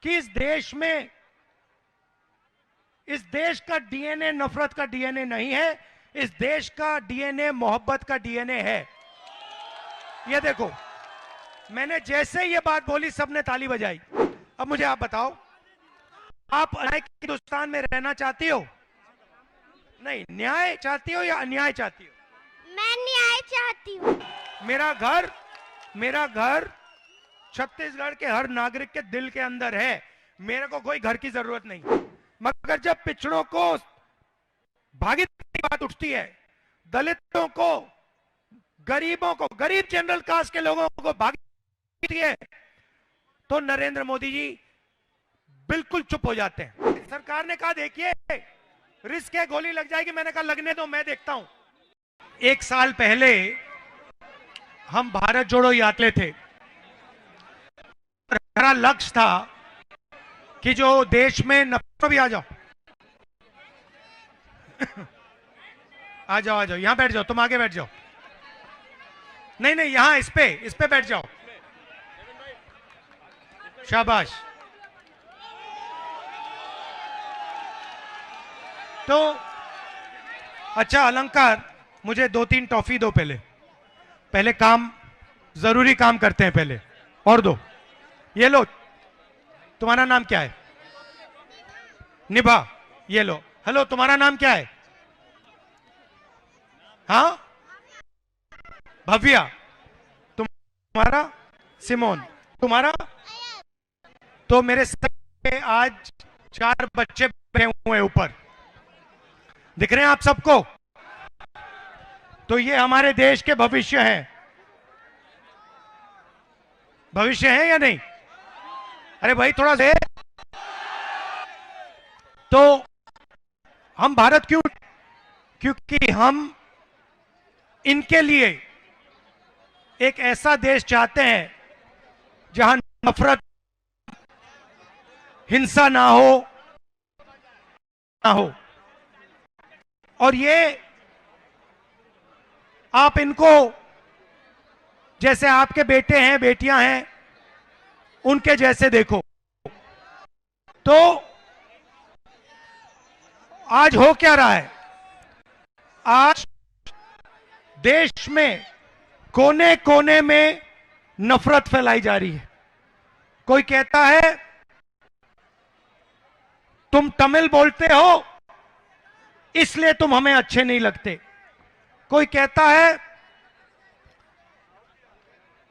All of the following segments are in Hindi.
कि इस देश का डीएनए नफरत का डीएनए नहीं है, इस देश का डीएनए मोहब्बत का डीएनए है। ये देखो, मैंने जैसे ये बात बोली सबने ताली बजाई। अब मुझे आप बताओ, आप न्याय के हिंदुस्तान में रहना चाहती हो? नहीं, न्याय चाहती हो या अन्याय चाहती हो? मैं न्याय चाहती हूँ। मेरा घर छत्तीसगढ़ के हर नागरिक के दिल के अंदर है। मेरे को कोई घर की जरूरत नहीं, मगर जब पिछड़ों को भागीदारी की बात उठती है, दलितों को, गरीबों को, गरीब जनरल कास्ट के लोगों को भागीदारी है, तो नरेंद्र मोदी जी बिल्कुल चुप हो जाते हैं। सरकार ने कहा देखिए रिस्क है, गोली लग जाएगी। मैंने कहा लगने दो, मैं देखता हूं। 1 साल पहले हम भारत जोड़ो यात्रा थे। हमारा लक्ष्य था कि जो देश में भी आ जाओ आ जाओ यहां बैठ जाओ, तुम आगे बैठ जाओ। नहीं यहां इस पे बैठ जाओ। शाबाश। तो अच्छा अलंकार, मुझे 2-3 टॉफी दो। पहले काम, जरूरी काम करते हैं पहले, और दो। ये लो, तुम्हारा नाम क्या है? निभा। ये लो। हेलो, तुम्हारा नाम क्या है? हाँ, भव्या। तुम्हारा? सिमोन। तुम्हारा? तो मेरे साथ आज 4 बच्चे बैठे हुए हैं ऊपर, दिख रहे हैं आप सबको? तो ये हमारे देश के भविष्य हैं। भविष्य है या नहीं? अरे भाई थोड़ा से। तो हम भारत क्यों? क्योंकि हम इनके लिए एक ऐसा देश चाहते हैं जहां नफरत, हिंसा ना हो। और ये आप इनको, जैसे आपके बेटे हैं, बेटियां हैं, उनके जैसे देखो। तो आज हो क्या रहा है? आज देश में कोने कोने में नफरत फैलाई जा रही है। कोई कहता है तुम तमिल बोलते हो इसलिए तुम हमें अच्छे नहीं लगते। कोई कहता है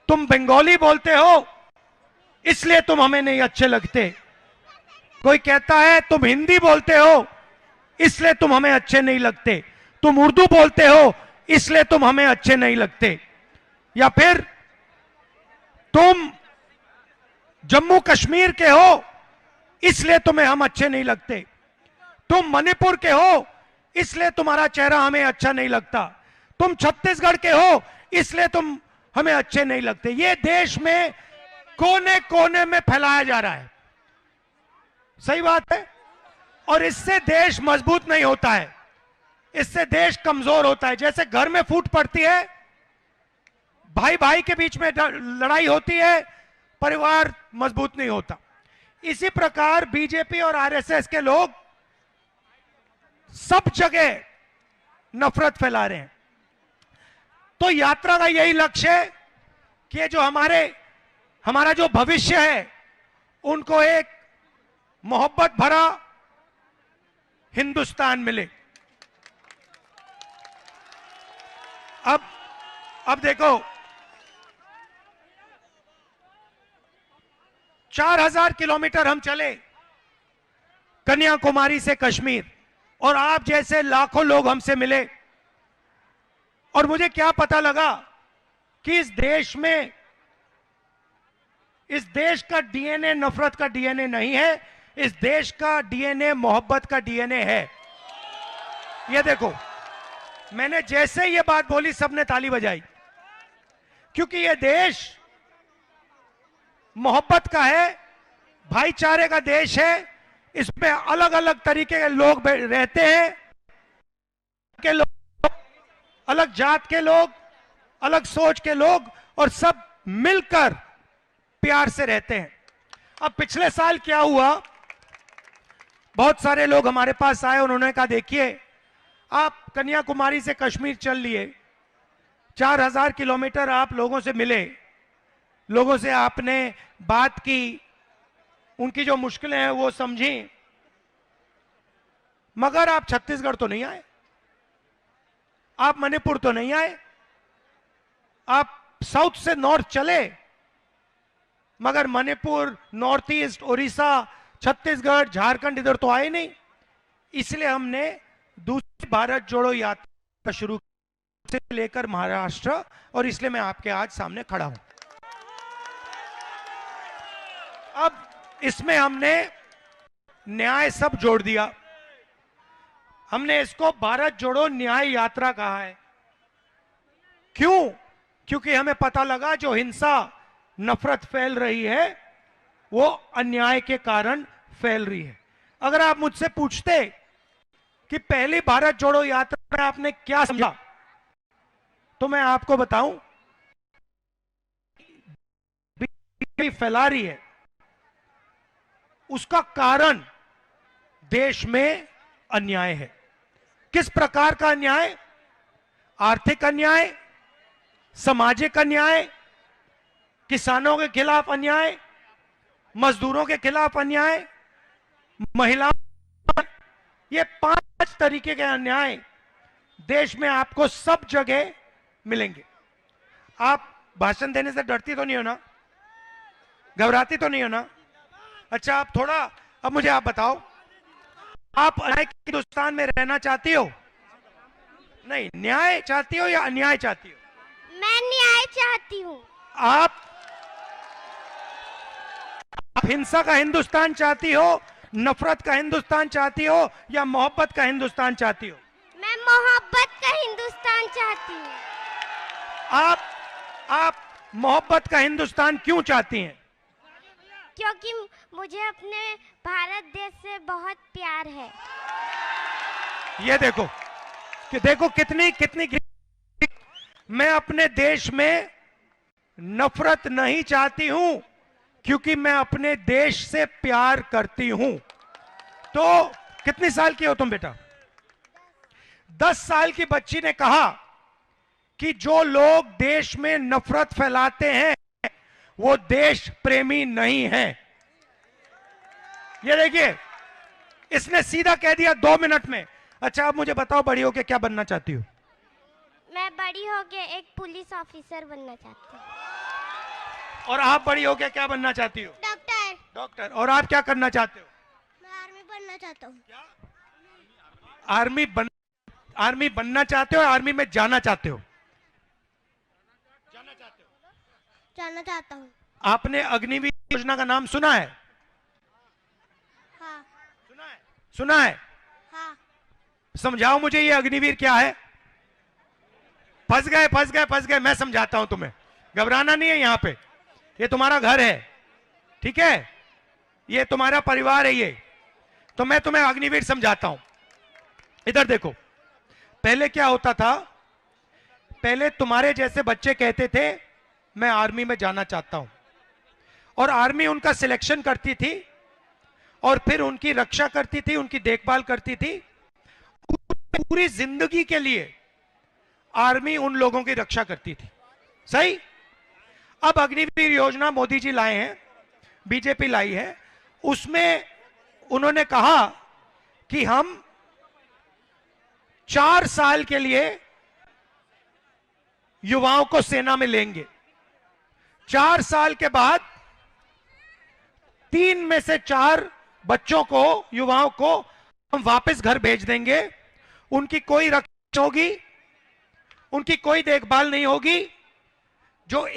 तुम बंगाली बोलते हो इसलिए तुम हमें नहीं अच्छे लगते। कोई कहता है तुम हिंदी बोलते हो इसलिए तुम हमें अच्छे नहीं लगते। तुम उर्दू बोलते हो इसलिए तुम हमें अच्छे नहीं लगते। या फिर तुम जम्मू कश्मीर के हो इसलिए तुम्हें हम अच्छे नहीं लगते। तुम मणिपुर के हो इसलिए तुम्हारा चेहरा हमें अच्छा नहीं लगता। तुम छत्तीसगढ़ के हो इसलिए तुम हमें अच्छे नहीं लगते। ये देश में कोने कोने में फैलाया जा रहा है। सही बात है। और इससे देश मजबूत नहीं होता है, इससे देश कमजोर होता है। जैसे घर में फूट पड़ती है, भाई भाई के बीच में लड़ाई होती है, परिवार मजबूत नहीं होता। इसी प्रकार बीजेपी और आरएसएस के लोग सब जगह नफरत फैला रहे हैं। तो यात्रा का यही लक्ष्य है कि जो हमारा जो भविष्य है उनको एक मोहब्बत भरा हिंदुस्तान मिले। अब देखो, 4000 किलोमीटर हम चले कन्याकुमारी से कश्मीर, और आप जैसे लाखों लोग हमसे मिले। और मुझे क्या पता लगा कि इस देश का डीएनए नफरत का डीएनए नहीं है, इस देश का डीएनए मोहब्बत का डीएनए है। ये देखो, मैंने जैसे ये बात बोली सबने ताली बजाई, क्योंकि ये देश मोहब्बत का है, भाईचारे का देश है। इसमें अलग अलग तरीके के लोग रहते हैं, अलग जात के लोग, अलग सोच के लोग, और सब मिलकर प्यार से रहते हैं। अब पिछले साल क्या हुआ, बहुत सारे लोग हमारे पास आए, उन्होंने कहा देखिए आप कन्याकुमारी से कश्मीर चल लिए, 4000 किलोमीटर आप लोगों से मिले, लोगों से आपने बात की, उनकी जो मुश्किलें हैं वो समझी, मगर आप छत्तीसगढ़ तो नहीं आए, आप मणिपुर तो नहीं आए, आप साउथ से नॉर्थ चले, मगर मणिपुर, नॉर्थ ईस्ट, उड़ीसा, छत्तीसगढ़, झारखंड इधर तो आए नहीं। इसलिए हमने दूसरी भारत जोड़ो यात्रा शुरू से लेकर महाराष्ट्र, और इसलिए मैं आपके आज सामने खड़ा हूं। अब इसमें हमने न्याय सब जोड़ दिया, हमने इसको भारत जोड़ो न्याय यात्रा कहा है। क्यों? क्योंकि हमें पता लगा जो हिंसा, नफरत फैल रही है वो अन्याय के कारण फैल रही है। अगर आप मुझसे पूछते कि पहली भारत जोड़ो यात्रा में आपने क्या समझा, तो मैं आपको बताऊं, फैला रही है, उसका कारण देश में अन्याय है। किस प्रकार का अन्याय? आर्थिक अन्याय, सामाजिक अन्याय, किसानों के खिलाफ अन्याय, मजदूरों के खिलाफ अन्याय, महिलाओं, ये 5 तरीके के अन्याय देश में आपको सब जगह मिलेंगे। आप भाषण देने से डरती तो नहीं हो ना, घबराती तो नहीं हो ना? अच्छा, आप थोड़ा, अब मुझे आप बताओ, आप अन्याय के हिंदुस्तान में रहना चाहती हो? नहीं, न्याय चाहती हो या अन्याय चाहती हो? मैं न्याय चाहती हूँ। आप हिंसा का हिंदुस्तान चाहती हो, नफरत का हिंदुस्तान चाहती हो, या मोहब्बत का हिंदुस्तान चाहती हो? मैं मोहब्बत का हिंदुस्तान चाहती हूँ। आप मोहब्बत का हिंदुस्तान क्यों चाहती हैं? क्योंकि मुझे अपने भारत देश से बहुत प्यार है। ये देखो कि देखो कितनी मैं अपने देश में नफरत नहीं चाहती हूं, क्योंकि मैं अपने देश से प्यार करती हूं। तो कितनी साल की हो तुम बेटा? 10 साल की बच्ची ने कहा कि जो लोग देश में नफरत फैलाते हैं वो देश प्रेमी नहीं है। ये देखिए, इसने सीधा कह दिया 2 मिनट में। अच्छा, अब मुझे बताओ, बड़ी होके क्या बनना चाहती हो? मैं बड़ी होके एक पुलिस ऑफिसर बनना चाहती हूँ। और आप बड़ी होके क्या बनना चाहती हो? डॉक्टर। डॉक्टर। और आप क्या करना चाहते हो? मैं आर्मी बनना चाहता हूँ। आर्मी बनना चाहते हो, आर्मी में जाना चाहते हो? जाना चाहता हूँ। आपने अग्निवीर योजना का नाम सुना है? हाँ। सुना है? हाँ। समझाओ मुझे, ये अग्निवीर क्या है? फंस गए, मैं समझाता हूं तुम्हें, घबराना नहीं है। यहां पे ये तुम्हारा घर है, ठीक है, ये तुम्हारा परिवार है, ये तो मैं तुम्हें अग्निवीर समझाता हूं। इधर देखो, पहले क्या होता था, पहले तुम्हारे जैसे बच्चे कहते थे मैं आर्मी में जाना चाहता हूं, और आर्मी उनका सिलेक्शन करती थी और फिर उनकी रक्षा करती थी, उनकी देखभाल करती थी। पूरी जिंदगी के लिए आर्मी उन लोगों की रक्षा करती थी, सही? अब अग्निवीर योजना मोदी जी लाए हैं, बीजेपी लाई है, उसमें उन्होंने कहा कि हम 4 साल के लिए युवाओं को सेना में लेंगे। 4 साल के बाद 3 में से 4 बच्चों को, युवाओं को हम वापस घर भेज देंगे। उनकी कोई रक्षा होगी, उनकी कोई देखभाल नहीं होगी। जो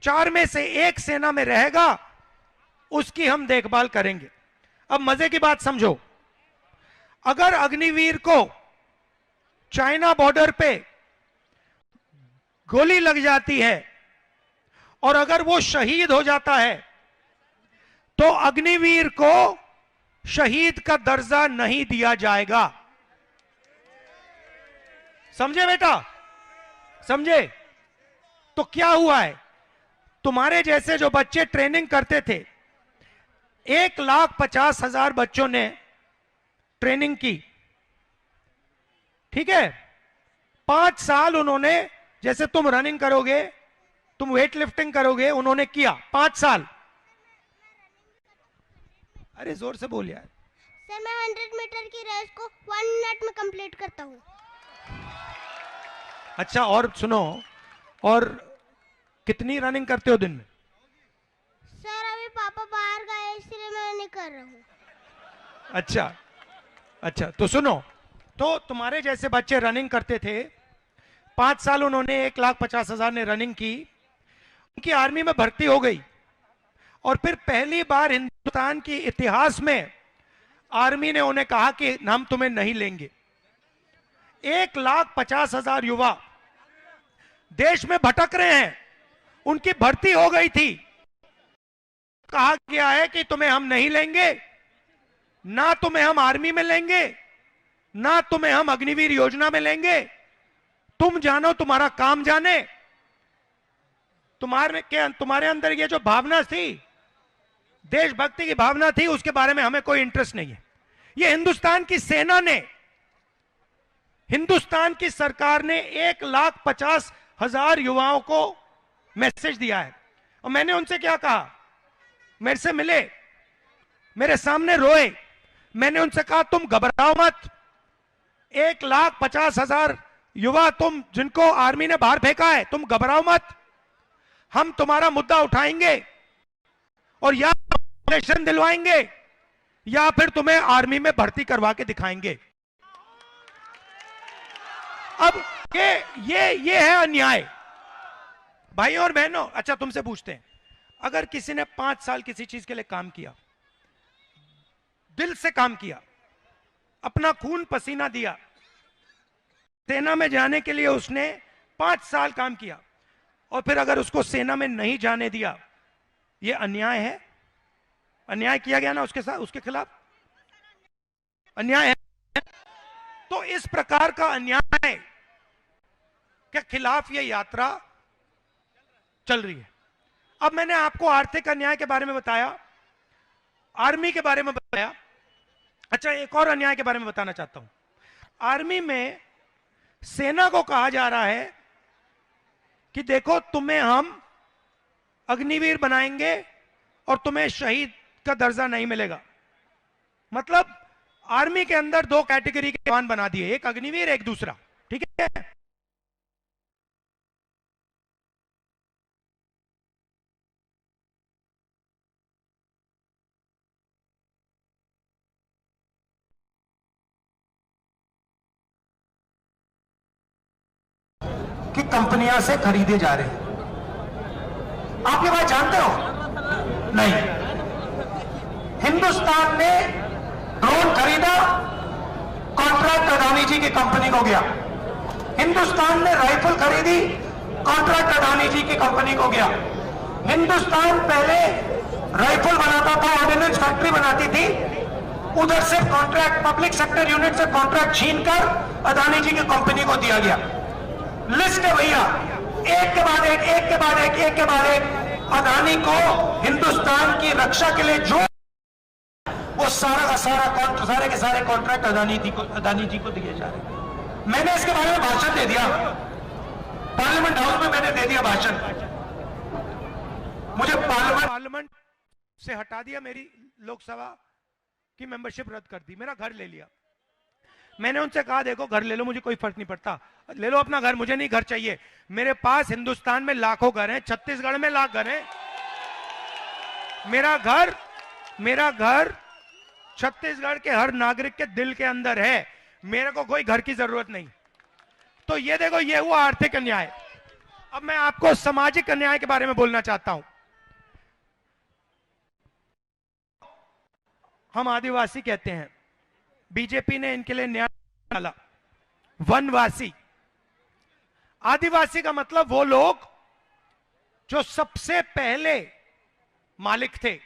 4 में से 1 सेना में रहेगा उसकी हम देखभाल करेंगे। अब मजे की बात समझो, अगर अग्निवीर को चाइना बॉर्डर पे गोली लग जाती है और अगर वो शहीद हो जाता है तो अग्निवीर को शहीद का दर्जा नहीं दिया जाएगा। समझे बेटा? समझे? तो क्या हुआ है, तुम्हारे जैसे जो बच्चे ट्रेनिंग करते थे, 1,50,000 बच्चों ने ट्रेनिंग की, ठीक है। 5 साल उन्होंने, जैसे तुम रनिंग करोगे, तुम वेट लिफ्टिंग करोगे, उन्होंने किया 5 साल। अरे जोर से बोल यार। सर मैं 100 मीटर की रेस को 1 मिनट में कंप्लीट करता हूँ। अच्छा, और सुनो, और कितनी रनिंग करते हो दिन में? सर अभी पापा बाहर गए इसलिए मैं नहीं कर रहा हूँ। अच्छा अच्छा, तो सुनो, तो तुम्हारे जैसे बच्चे रनिंग करते थे, 5 साल उन्होंने, 1,50,000 ने रनिंग की, उनकी आर्मी में भर्ती हो गई, और फिर पहली बार हिंदुस्तान के इतिहास में आर्मी ने उन्हें कहा कि हम तुम्हें नहीं लेंगे। 1,50,000 युवा देश में भटक रहे हैं, उनकी भर्ती हो गई थी, कहा गया है कि तुम्हें हम नहीं लेंगे, ना तुम्हें हम आर्मी में लेंगे, ना तुम्हें हम अग्निवीर योजना में लेंगे, तुम जानो तुम्हारा काम जाने। तुम्हारे अंदर ये जो भावना थी, देशभक्ति की भावना थी, उसके बारे में हमें कोई इंटरेस्ट नहीं है। ये हिंदुस्तान की सेना ने, हिंदुस्तान की सरकार ने 1,50,000 युवाओं को मैसेज दिया है। और मैंने उनसे क्या कहा, मेरे से मिले, मेरे सामने रोए, मैंने उनसे कहा तुम घबराओ मत, 1,50,000 युवा तुम जिनको आर्मी ने बाहर फेंका है, तुम घबराओ मत, हम तुम्हारा मुद्दा उठाएंगे और या ऑपरेशन दिलवाएंगे या फिर तुम्हें आर्मी में भर्ती करवा के दिखाएंगे। अब ये है अन्याय, भाइयों और बहनों। अच्छा, तुमसे पूछते हैं, अगर किसी ने 5 साल किसी चीज के लिए काम किया, दिल से काम किया, अपना खून पसीना दिया, सेना में जाने के लिए उसने 5 साल काम किया, और फिर अगर उसको सेना में नहीं जाने दिया, यह अन्याय है? अन्याय किया गया ना उसके साथ, उसके खिलाफ अन्याय है। तो इस प्रकार का अन्याय के खिलाफ यह यात्रा चल रही है। अब मैंने आपको आर्थिक अन्याय के बारे में बताया, आर्मी के बारे में बताया। अच्छा, एक और अन्याय के बारे में बताना चाहता हूं। आर्मी में सेना को कहा जा रहा है कि देखो तुम्हें हम अग्निवीर बनाएंगे और तुम्हें शहीद का दर्जा नहीं मिलेगा। मतलब आर्मी के अंदर 2 कैटेगरी के जवान बना दिए, एक अग्निवीर, एक दूसरा, ठीक है। कि कंपनियां से खरीदे जा रहे हैं। आप ये बात जानते हो? नहीं। हिंदुस्तान ने ड्रोन खरीदा, कॉन्ट्रैक्ट अडानी जी की कंपनी को गया। हिंदुस्तान ने राइफल खरीदी, कॉन्ट्रैक्ट अडानी जी की कंपनी को गया। हिंदुस्तान पहले राइफल बनाता था, ऑर्डिनेंस फैक्ट्री बनाती थी, उधर से कॉन्ट्रैक्ट, पब्लिक सेक्टर यूनिट से कॉन्ट्रैक्ट छीनकर अडानी जी की कंपनी को दिया गया। लिस्ट है भैया, एक के बाद एक, एक के बाद एक, एक के बाद एक। अडानी को हिंदुस्तान की रक्षा के लिए जो वो सारा का सारा, सारे के सारे कॉन्ट्रैक्ट अडानी जी को दिए जा रहे। मैंने इसके बारे में भाषण दे दिया, पार्लियामेंट हाउस में मैंने दे दिया भाषण। मुझे पार्लियामेंट से हटा दिया, मेरी लोकसभा की मेंबरशिप रद्द कर दी, मेरा घर ले लिया। मैंने उनसे कहा देखो घर ले लो, मुझे कोई फर्क नहीं पड़ता, ले लो अपना घर, मुझे नहीं घर चाहिए। मेरे पास हिंदुस्तान में लाखों घर हैं, छत्तीसगढ़ में लाख घर हैं। मेरा घर छत्तीसगढ़ के हर नागरिक के दिल के अंदर है, मेरे को कोई घर की जरूरत नहीं। तो ये देखो, ये हुआ आर्थिक अन्याय। अब मैं आपको सामाजिक अन्याय के बारे में बोलना चाहता हूं। हम आदिवासी कहते हैं, बीजेपी ने इनके लिए न्याय डाला, वनवासी। आदिवासी का मतलब वो लोग जो सबसे पहले मालिक थे।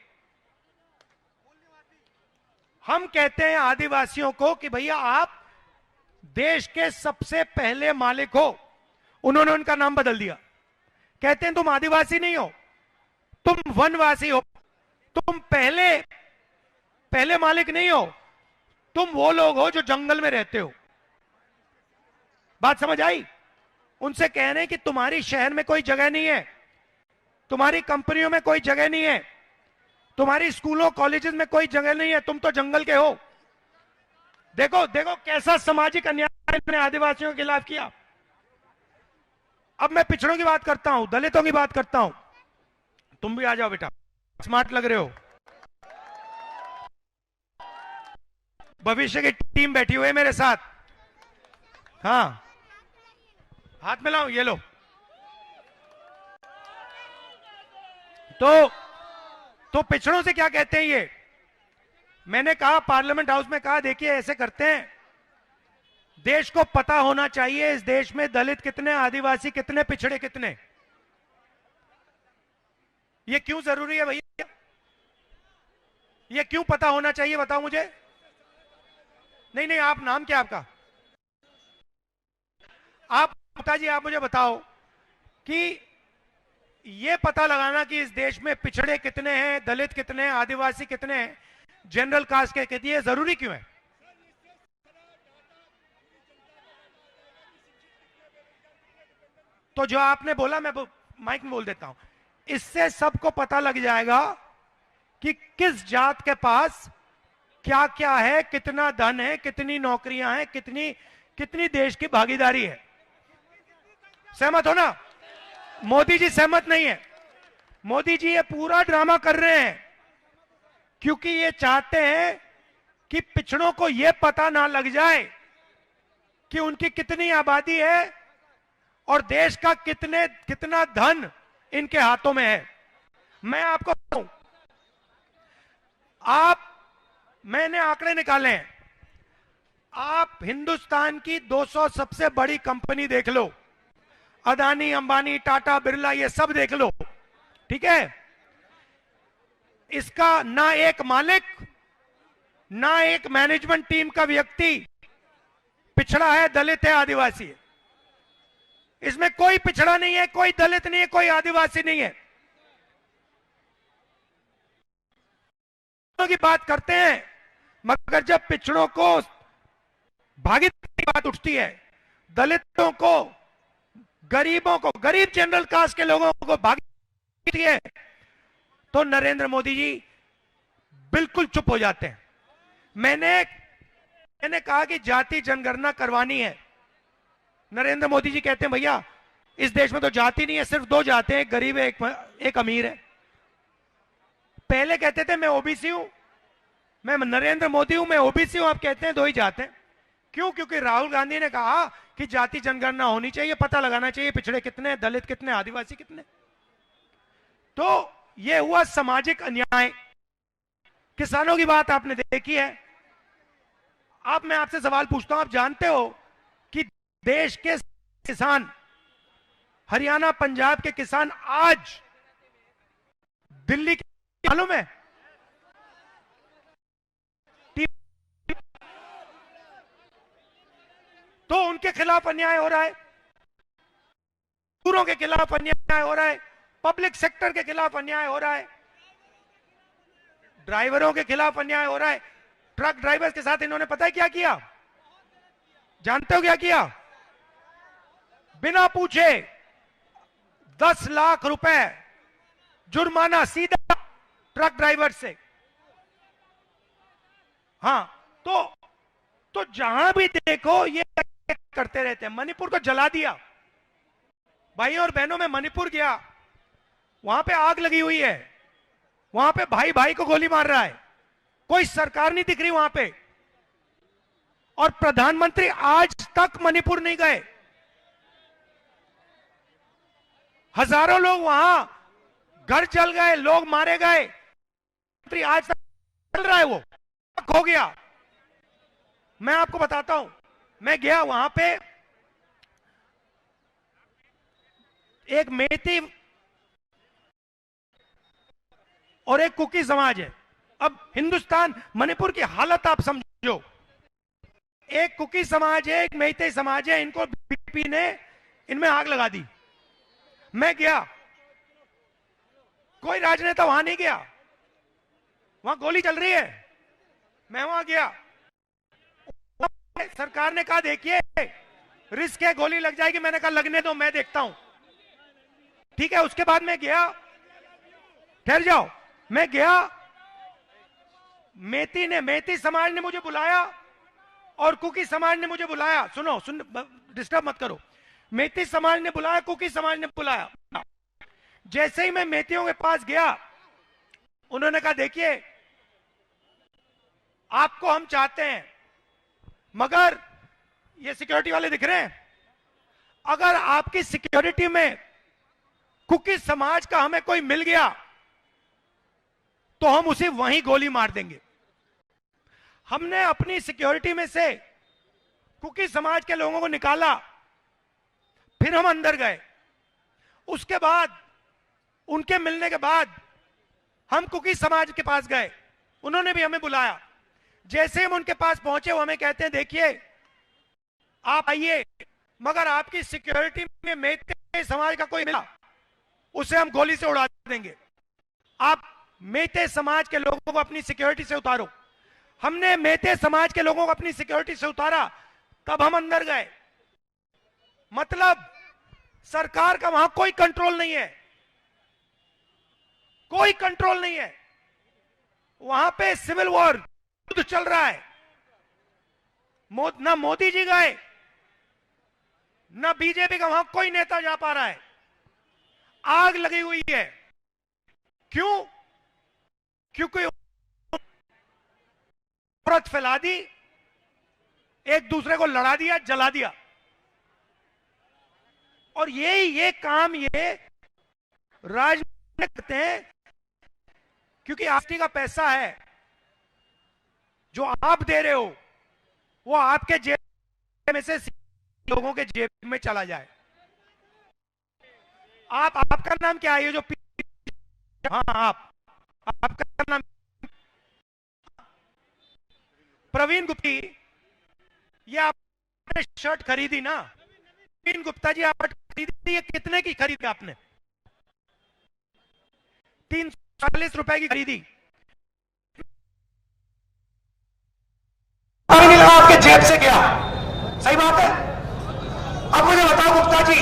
हम कहते हैं आदिवासियों को कि भैया आप देश के सबसे पहले मालिक हो। उन्होंने उनका नाम बदल दिया, कहते हैं तुम आदिवासी नहीं हो, तुम वनवासी हो। तुम पहले पहले मालिक नहीं हो, तुम वो लोग हो जो जंगल में रहते हो। बात समझ आई? उनसे कह रहे हैं कि तुम्हारी शहर में कोई जगह नहीं है, तुम्हारी कंपनियों में कोई जगह नहीं है, तुम्हारी स्कूलों कॉलेजेस में कोई जगह नहीं है, तुम तो जंगल के हो। देखो देखो कैसा सामाजिक अन्याय ने आदिवासियों के खिलाफ किया। अब मैं पिछड़ों की बात करता हूं, दलितों की बात करता हूं। तुम भी आ जाओ बेटा, स्मार्ट लग रहे हो। भविष्य की टीम बैठी हुई है मेरे साथ। हाँ, हाथ मिलाओ, ये लो। तो पिछड़ों से क्या कहते हैं ये? मैंने कहा, पार्लियामेंट हाउस में कहा, देखिए ऐसे करते हैं, देश को पता होना चाहिए इस देश में दलित कितने, आदिवासी कितने, पिछड़े कितने। ये क्यों जरूरी है भैया? ये क्यों पता होना चाहिए, बताओ मुझे। नहीं नहीं, आप, नाम क्या आपका? आप पिताजी, आप मुझे बताओ कि ये पता लगाना कि इस देश में पिछड़े कितने हैं, दलित कितने हैं, आदिवासी कितने हैं, जनरल कास्ट के कितने, जरूरी क्यों है? तो जो आपने बोला, मैं माइक में बोल देता हूं, इससे सबको पता लग जाएगा कि किस जात के पास क्या क्या है, कितना धन है, कितनी नौकरियां हैं, कितनी कितनी देश की भागीदारी है। सहमत हो ना? मोदी जी सहमत नहीं है। मोदी जी ये पूरा ड्रामा कर रहे हैं क्योंकि ये चाहते हैं कि पिछड़ों को ये पता ना लग जाए कि उनकी कितनी आबादी है और देश का कितना धन इनके हाथों में है। मैं आपको बताऊं, मैंने आंकड़े निकाले हैं, आप हिंदुस्तान की 200 सबसे बड़ी कंपनी देख लो, अदानी, अंबानी, टाटा, बिरला, ये सब देख लो, ठीक है? इसका ना एक मालिक, ना एक मैनेजमेंट टीम का व्यक्ति पिछड़ा है, दलित है, आदिवासी है। इसमें कोई पिछड़ा नहीं है, कोई दलित नहीं है, कोई आदिवासी नहीं है। की बात करते हैं, मगर जब पिछड़ों को भागीदारी की बात उठती है, दलितों को, गरीबों को, गरीब जनरल कास्ट के लोगों को भागीदारी है, तो नरेंद्र मोदी जी बिल्कुल चुप हो जाते हैं। मैंने कहा कि जाति जनगणना करवानी है। नरेंद्र मोदी जी कहते हैं, भैया इस देश में तो जाति नहीं है, सिर्फ दो जाते हैं, एक गरीब है, एक अमीर है। पहले कहते थे मैं ओबीसी हूं, मैं नरेंद्र मोदी हूं, मैं ओबीसी हूं, आप कहते हैं दो ही जाते हैं। क्यों? क्योंकि राहुल गांधी ने कहा कि जाति जनगणना होनी चाहिए, पता लगाना चाहिए पिछड़े कितने, दलित कितने, आदिवासी कितने। तो यह हुआ सामाजिक अन्याय। किसानों की बात आपने देखी है। अब मैं आपसे सवाल पूछता हूं, आप जानते हो कि देश के किसान, हरियाणा, पंजाब के किसान आज दिल्ली के, मालूम है, तो उनके खिलाफ अन्याय हो रहा है, मजदूरों के खिलाफ अन्याय हो रहा है, पब्लिक सेक्टर के खिलाफ अन्याय हो रहा है, ड्राइवरों के खिलाफ अन्याय हो रहा है। ट्रक ड्राइवर्स के साथ इन्होंने पता है क्या किया? जानते हो क्या किया? बिना पूछे 10 लाख रुपए जुर्माना सीधा ट्रक ड्राइवर से। हाँ, तो जहां भी देखो ये करते रहते हैं। मणिपुर को जला दिया, भाइयों और बहनों, में मणिपुर गया, वहां पे आग लगी हुई है, वहां पे भाई भाई को गोली मार रहा है, कोई सरकार नहीं दिख रही वहां पे, और प्रधानमंत्री आज तक मणिपुर नहीं गए। हजारों लोग वहां, घर जल गए, लोग मारे गए, आज तक चल रहा है, वो हो गया। मैं आपको बताता हूं, मैं गया वहां पे, एक मेती और एक कुकी समाज है। अब हिंदुस्तान, मणिपुर की हालत आप समझो, एक कुकी समाज है, एक मेती समाज है, इनको बीजेपी ने इनमें आग लगा दी। मैं गया, कोई राजनेता वहां नहीं गया, वहां गोली चल रही है, मैं वहां गया, सरकार ने कहा देखिए रिस्क है, गोली लग जाएगी। मैंने कहा लगने दो, मैं देखता हूं। ठीक है, उसके बाद मैं गया, ठहर जाओ, मैं गया, मेती समाज ने मुझे बुलाया और कुकी समाज ने मुझे बुलाया। सुनो, डिस्टर्ब मत करो। मेती समाज ने बुलाया, कुकी समाज ने बुलाया। जैसे ही मैं मेतियों के पास गया, उन्होंने कहा देखिए आपको हम चाहते हैं, मगर ये सिक्योरिटी वाले दिख रहे हैं, अगर आपकी सिक्योरिटी में कुकी समाज का हमें कोई मिल गया तो हम उसे वहीं गोली मार देंगे। हमने अपनी सिक्योरिटी में से कुकी समाज के लोगों को निकाला, फिर हम अंदर गए। उसके बाद उनके मिलने के बाद हम कुकी समाज के पास गए, उन्होंने भी हमें बुलाया। जैसे हम उनके पास पहुंचे, वो हमें कहते हैं देखिए आप आइए, मगर आपकी सिक्योरिटी में मेते समाज का कोई मिला उसे हम गोली से उड़ा देंगे। आप मेते समाज के लोगों को अपनी सिक्योरिटी से उतारो। हमने मेते समाज के लोगों को अपनी सिक्योरिटी से उतारा, तब हम अंदर गए। मतलब सरकार का वहां कोई कंट्रोल नहीं है, कोई कंट्रोल नहीं है। वहां पे सिविल वॉर युद्ध चल रहा है। ना मोदी जी गए, ना बीजेपी का वहां कोई नेता जा पा रहा है। आग लगी हुई है। क्यों? क्योंकि औरत फैला दी, एक दूसरे को लड़ा दिया, जला दिया। और ये काम ये राजनीति करते हैं, क्योंकि आपकी का पैसा है जो आप दे रहे हो, वो आपके जेब में से लोगों के जेब में चला जाए। आपका नाम क्या है? ये जो हाँ, आपका नाम प्रवीण गुप्ती। ये आपने शर्ट खरीदी ना? प्रवीण गुप्ता जी, आप खरीदी, ये कितने की खरीदी आपने? 340 रुपए की खरीदी। आपके जेब से गया, सही बात है। अब मुझे बताओ गुप्ता जी,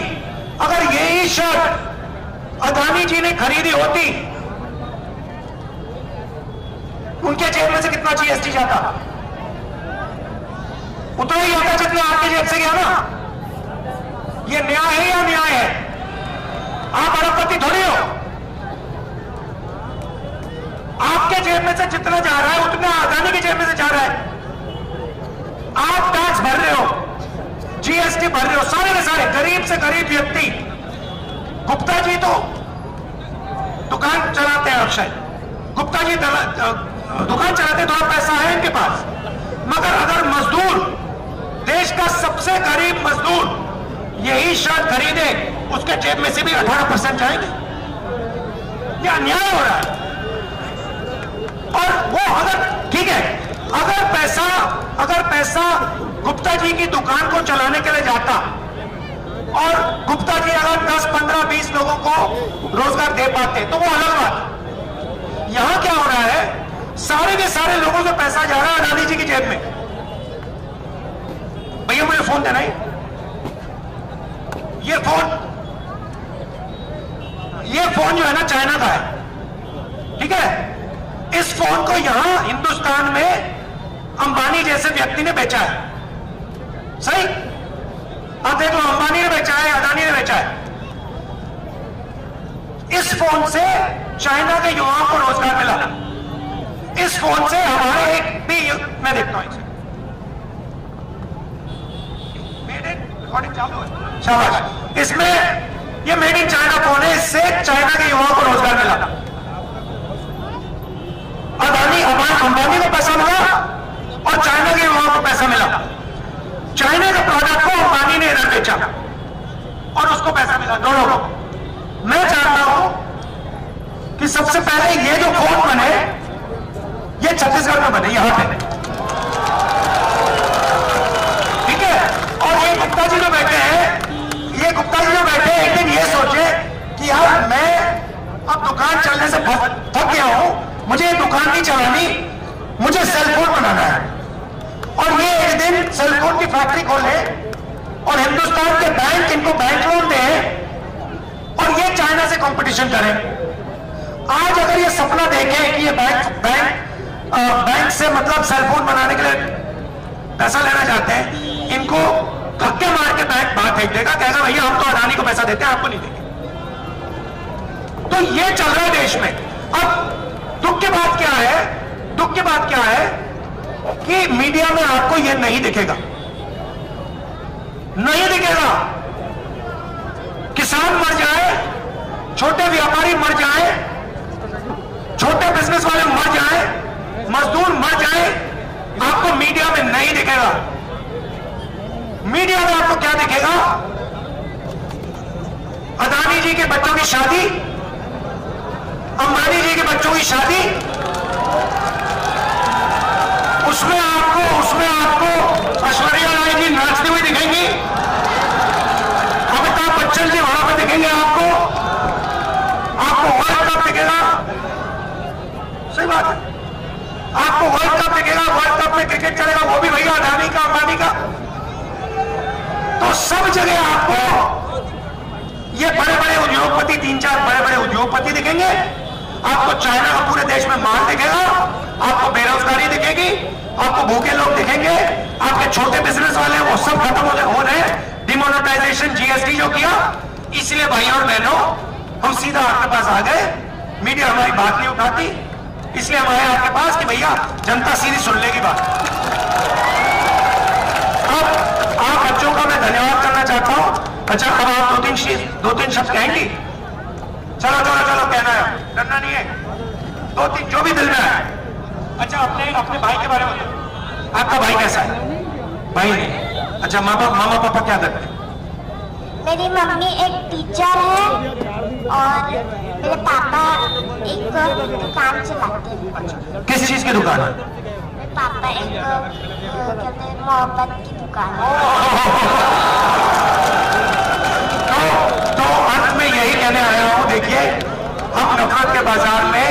अगर यही शर्ट अदानी जी ने खरीदी होती, उनके जेब में से कितना जीएसटी जाता? उतना ही आता जितना आपके जेब से गया ना। ये न्याय है या अन्याय है? आप अरबपति थोड़ी हो। आपके जेब में से जितना जा रहा है उतना अदानी की जेब में से जा रहा है। आप टैक्स भर रहे हो, जीएसटी भर रहे हो, सारे के सारे गरीब से गरीब व्यक्ति। गुप्ता जी तो दुकान चलाते हैं, अक्षय गुप्ता जी दुकान चलाते, थोड़ा पैसा है इनके पास। मगर अगर मजदूर, देश का सबसे गरीब मजदूर यही शर्ट खरीदे, उसके जेब में से भी 18% जाएंगे। यह अन्याय हो रहा है। और वो अगर ठीक है, अगर पैसा गुप्ता जी की दुकान को चलाने के लिए जाता, और गुप्ता जी अगर 10, 15, 20 लोगों को रोजगार दे पाते तो वो अलग बात। यहां क्या हो रहा है, सारे के सारे लोगों से पैसा जा रहा है अदानी जी की जेब में। भैया मुझे फोन देना है, ये फोन जो है ना चाइना का है, ठीक है। इस फोन को यहां हिंदुस्तान में अंबानी जैसे व्यक्ति ने बेचा है, सही? अब देखो, अंबानी ने बेचा है, अदानी ने बेचा है। इस फोन से चाइना के युवाओं को रोजगार मिला। इस फोन से हमारे एक भी, मैं देखता हूं इसे, मेड इन रिकॉर्डिंग चालू है, शाबाश। इसमें ये मेड इन चाइना फोन है, इससे चाइना के युवाओं को रोजगार मिला। अंबानी को पैसा मिला और चाइना के युवाओं को पैसा मिला। चाइना के प्रोडक्ट को अंबानी ने इधर बेचा और उसको पैसा मिला, दोनों को। मैं चाहता हूं कि सबसे पहले ये जो फोन बने, ये छत्तीसगढ़ में बने, यहां पे, ठीक है। और ये गुप्ता जी जो बैठे हैं, एक दिन ये सोचे कि यार मैं अब दुकान चलने से थक गया हूं, मुझे दुकान नहीं चलानी, मुझे सेल फोन बनाना है। फैक्ट्री खोले और हिंदुस्तान के बैंक इनको बैंक लोन दें और ये चाइना से कंपटीशन करें। आज अगर ये सपना देखें कि ये बैंक से मतलब सेलफोन बनाने के लिए पैसा लेना चाहते हैं, इनको धक्के मार के बैंक बाहर फेंक देगा, कहेगा भैया हम तो अडानी को पैसा देते हैं, आपको नहीं देंगे। तो ये चल रहा है देश में। अब दुख की बात क्या है, दुख की बात क्या है कि मीडिया में आपको यह नहीं दिखेगा, नहीं दिखेगा। किसान मर जाए, छोटे व्यापारी मर जाए, छोटे बिजनेस वाले मर जाए, मजदूर मर जाए, आपको मीडिया में नहीं दिखेगा। मीडिया में आपको क्या दिखेगा? अदानी जी के बच्चों की शादी, अंबानी जी के बच्चों की शादी, उसमें आपको ऐश्वर्या राय जी नाचती हुई दिखेंगी, अमिताभ बच्चन जी वहां पर दिखेंगे, आपको वर्ल्ड कप दिखेगा। सही बात है, आपको वर्ल्ड कप दिखेगा, वर्ल्ड कप में क्रिकेट चलेगा, वो भी भैया अडानी का अंबानी का। तो सब जगह आपको ये बड़े बड़े उद्योगपति, 3-4 बड़े बड़े उद्योगपति दिखेंगे, आपको चाइना का पूरे देश में माल दिखेगा, आपको बेरोजगारी दिखेगी, आपको भूखे लोग दिखेंगे, आपके छोटे बिजनेस वाले वो सब खत्म हो रहे हैं। डिमोनेटाइजेशन, जीएसटी जो किया, इसलिए भाइयों और बहनों हम सीधा आपके पास आ गए। मीडिया हमारी बात नहीं उठाती, इसलिए हम आए आपके पास कि भैया जनता सीधी सुन लेगी बात। अब आप बच्चों का मैं धन्यवाद करना चाहता हूं। अच्छा, अब आप दो तीन शब्द कहेंगी? चलो चलो चलो, कहना है, करना नहीं है, 2-3 जो भी दिल में आए। अच्छा, अपने भाई के बारे में, आपका भाई कैसा है? भाई नहीं, अच्छा, मामा पापा क्या करते हैं? मेरी मम्मी एक टीचर है और मेरे पापा एक दुकान चलाते हैं। किस चीज की दुकान है? मेरे पापा एक कहते हैं मोहब्बत की दुकान है। तो अंत में यही कहने आया हूं, देखिए हम नफरत के बाजार में